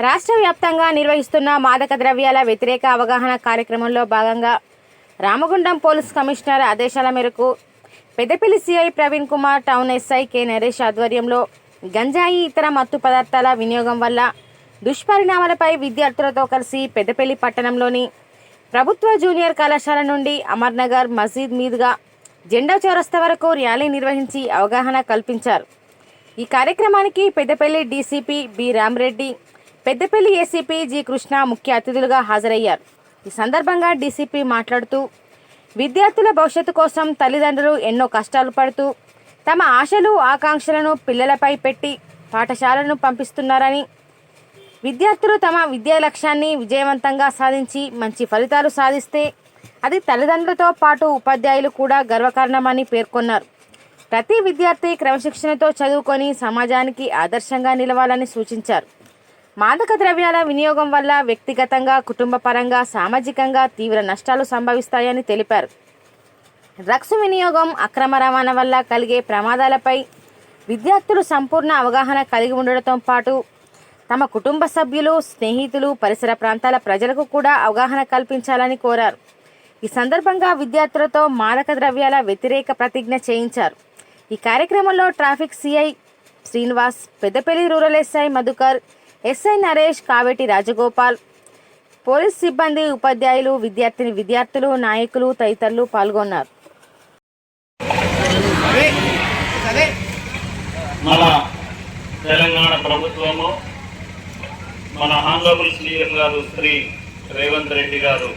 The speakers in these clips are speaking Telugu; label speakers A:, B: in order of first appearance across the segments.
A: రాష్ట్ర వ్యాప్తంగా నిర్వహిస్తున్న మాదక ద్రవ్యాల వ్యతిరేక అవగాహన కార్యక్రమంలో భాగంగా రామగుండం పోలీస్ కమిషనర్ ఆదేశాల మేరకు Peddapalli CI Praveen Kumar, town SI K Naresh ఆధ్వర్యంలో గంజాయి ఇతర మత్తు పదార్థాల వినియోగం వల్ల దుష్పరిణామాలపై విద్యార్థులతో కలిసి పెద్దపల్లి పట్టణంలోని ప్రభుత్వ జూనియర్ కళాశాల నుండి అమర్నగర్ మసీద్ మీదుగా జెండా చౌరస్తా వరకు ర్యాలీ నిర్వహించి అవగాహన కల్పించారు. ఈ కార్యక్రమానికి Peddapalli DCP B Ramareddy, Peddapalli ACP G Krishna ముఖ్య అతిథులుగా హాజరయ్యారు. ఈ సందర్భంగా డీసీపీ మాట్లాడుతూ విద్యార్థుల భవిష్యత్తు కోసం తల్లిదండ్రులు ఎన్నో కష్టాలు పడుతూ తమ ఆశలు ఆకాంక్షలను పిల్లలపై పెట్టి పాఠశాలను పంపిస్తున్నారని, విద్యార్థులు తమ విద్యా లక్ష్యాన్ని విజయవంతంగా సాధించి మంచి ఫలితాలు సాధిస్తే అది తల్లిదండ్రులతో పాటు ఉపాధ్యాయులు కూడా గర్వకారణమని పేర్కొన్నారు. ప్రతి విద్యార్థి క్రమశిక్షణతో చదువుకొని సమాజానికి ఆదర్శంగా నిలవాలని సూచించారు. మాదక ద్రవ్యాల వినియోగం వల్ల వ్యక్తిగతంగా, కుటుంబ పరంగా, సామాజికంగా తీవ్ర నష్టాలు సంభవిస్తాయని తెలిపారు. డ్రగ్స్ వినియోగం, అక్రమ రవాణా వల్ల కలిగే ప్రమాదాలపై విద్యార్థులు సంపూర్ణ అవగాహన కలిగి ఉండడంతో పాటు తమ కుటుంబ సభ్యులు, స్నేహితులు, పరిసర ప్రాంతాల ప్రజలకు కూడా అవగాహన కల్పించాలని కోరారు. ఈ సందర్భంగా విద్యార్థులతో మాదక ద్రవ్యాల వ్యతిరేక ప్రతిజ్ఞ చేయించారు. ఈ కార్యక్రమంలో traffic CI Srinivas, Peddapalli rural SI Madhukar, SI Naresh, Kaveti Rajagopal, police సిబ్బంది, ఉపాధ్యాయులు, విద్యార్థులు, నాయకులు తదితరులు పాల్గొన్నారు.
B: మన తెలంగాణ ప్రభుత్వము, మన ఆనరబుల్ సీఎం గారు శ్రీ రేవంత్ రెడ్డి గారు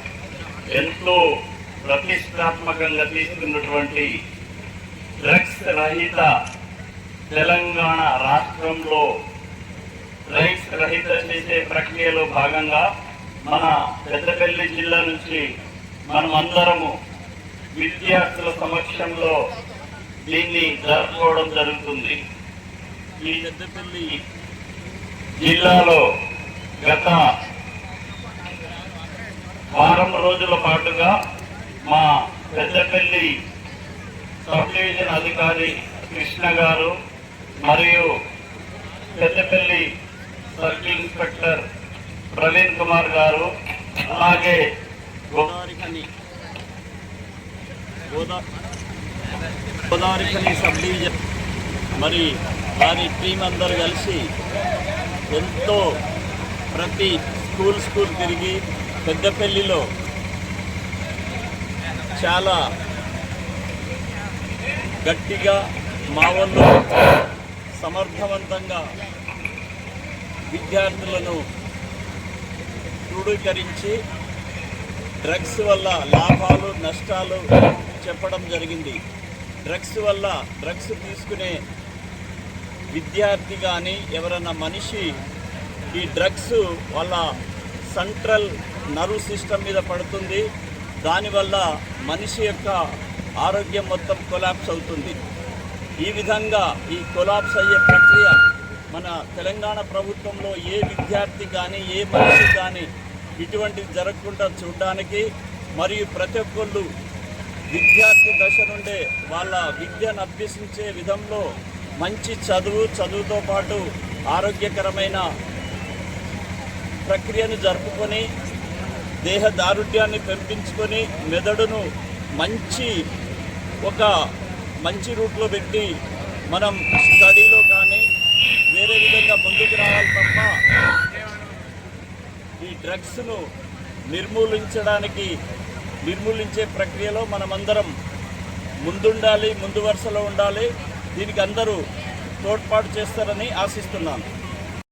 B: ఎంతో ప్రతిష్టాత్మకంగా తీసుకున్నటువంటి డ్రగ్స్ రహిత తెలంగాణ రాష్ట్రంలో డ్రగ్స్ రహిత చేసే ప్రక్రియలో భాగంగా మన పెద్దపల్లి జిల్లా నుంచి మనమందరము విద్యార్థుల సమక్షంలో దీన్ని జరుపుకోవడం జరుగుతుంది. ఈ పెద్దపల్లి జిల్లాలో గత వారం రోజుల పాటుగా మా పెద్దపల్లి సబ్ డివిజన్ అధికారి కృష్ణ గారు మరియు పెద్దపల్లి సర్కిల్ ఇన్స్పెక్టర్ ప్రవీణ్ కుమార్ గారు, అలాగే గోదావరిఖని సబ్ డివిజన్ మరి వారి టీం అందరూ కలిసి ఎంతో ప్రతి స్కూల్ తిరిగి పెద్దపల్లిలో చాలా గట్టిగా మా వాళ్ళు సమర్థవంతంగా విద్యార్థులను క్రోడీకరించి డ్రగ్స్ వల్ల లాభాలు నష్టాలు చెప్పడం జరిగింది. డ్రగ్స్ తీసుకునే విద్యార్థి కానీ ఎవరైనా మనిషి ఈ డ్రగ్స్ వల్ల సెంట్రల్ నర్వ్ సిస్టమ్ మీద పడుతుంది. దానివల్ల మనిషి యొక్క ఆరోగ్యం మొత్తం కొలాప్స్ అవుతుంది. ఈ విధంగా ఈ కొలాప్స్ అయ్యే ప్రక్రియ మన తెలంగాణ ప్రభుత్వంలో ఏ విద్యార్థి కానీ ఏ మనిషి కానీ ఇటువంటిది జరగకుండా చూడడానికి మరియు ప్రతి ఒక్కళ్ళు విద్యార్థి దశ నుండే వాళ్ళ విద్యను అభ్యసించే విధంలో మంచి చదువుతో పాటు ఆరోగ్యకరమైన ప్రక్రియను జరుపుకొని దేహ దారుఢ్యాన్ని పెంపించుకొని మెదడును మంచి రూట్లో పెట్టి మనం స్టడీలో కానీ వేరే విధంగా ముందుకు రావాలి తప్ప ఈ డ్రగ్స్ను నిర్మూలించే ప్రక్రియలో మనమందరం ముందు వరుసలో ఉండాలి. దీనికి అందరూ తోడ్పాటు చేస్తారని ఆశిస్తున్నాను.